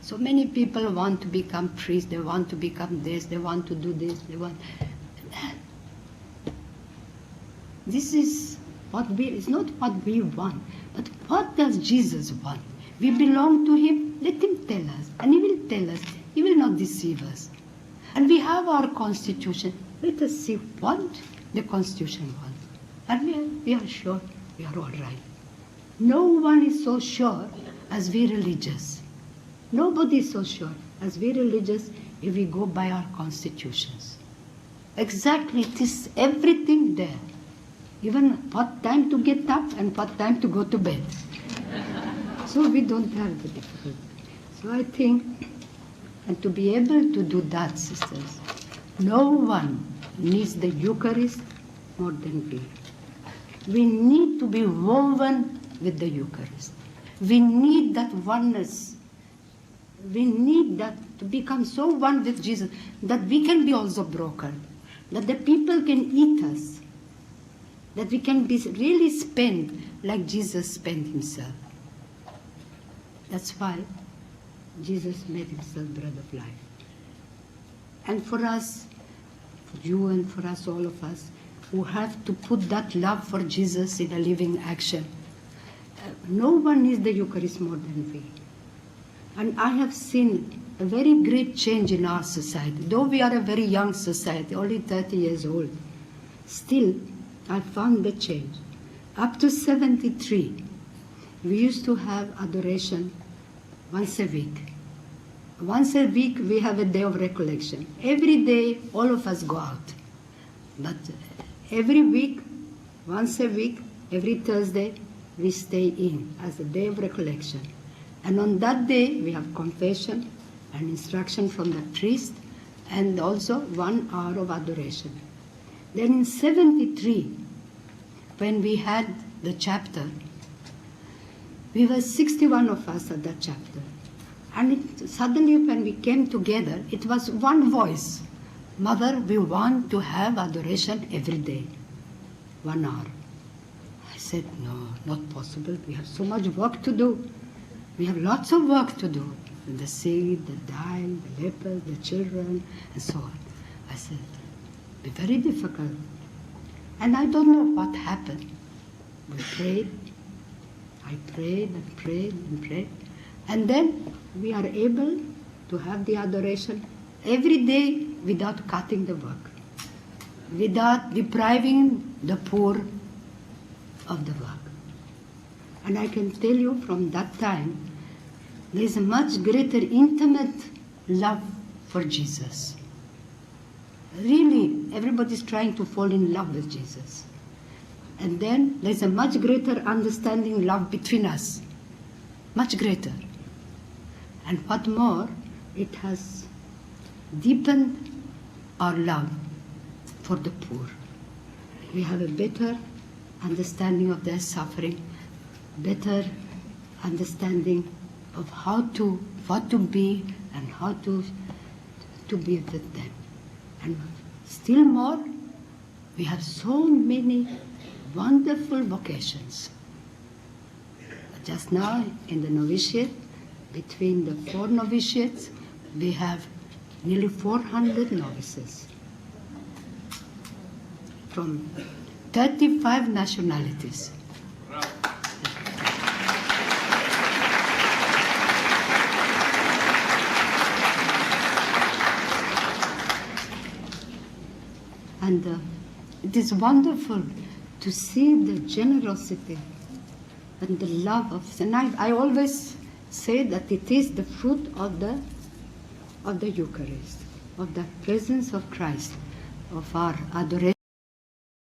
So many people want to become priests, they want to become this, they want to do this, they want... This is what it's not what we want, but what does Jesus want? We belong to Him, let Him tell us, and He will tell us, He will not deceive us. And we have our constitution, let us see what the constitution wants. And we are sure we are all right. No one is so sure as we religious. Nobody is so sure as we religious if we go by our constitutions. Exactly, it is everything there. Even what time to get up and what time to go to bed. So we don't have the difficulty. So I think, and to be able to do that, sisters, no one needs the Eucharist more than we. We need to be woven with the Eucharist. We need that oneness. We need that to become so one with Jesus that we can be also broken, that the people can eat us, that we can be really spent like Jesus spent Himself. That's why Jesus made Himself bread of life. And for us, for you and for us, all of us, who have to put that love for Jesus in a living action, no one needs the Eucharist more than we. And I have seen a very great change in our society. Though we are a very young society, only 30 years old, still I found the change. Up to 73, we used to have adoration once a week. Once a week we have a day of recollection. Every day all of us go out. But every week, once a week, every Thursday, we stay in as a day of recollection. And on that day we have confession and instruction from the priest and also 1 hour of adoration. Then in 73, when we had the chapter, we were 61 of us at that chapter. And suddenly when we came together, it was one voice. Mother, we want to have adoration every day, 1 hour. I said, no, not possible. We have so much work to do. We have lots of work to do. The sick, the dying, the lepers, the children, and so on. I said, it'll be very difficult. And I don't know what happened. We prayed. I prayed and prayed and prayed. And then we are able to have the adoration every day without cutting the work, without depriving the poor of the work. And I can tell you from that time, there is a much greater intimate love for Jesus. Really, everybody is trying to fall in love with Jesus. And then there's a much greater understanding love between us, much greater. And what more, it has deepened our love for the poor. We have a better understanding of their suffering, better understanding of what to be and how to be with them. And still more, we have so many wonderful vocations. Just now in the novitiate, between the 4 novitiates, we have nearly 400 novices from 35 nationalities. And it is wonderful to see the generosity and the love of, and I always say that it is the fruit of the Eucharist, of the presence of Christ, of our adoration.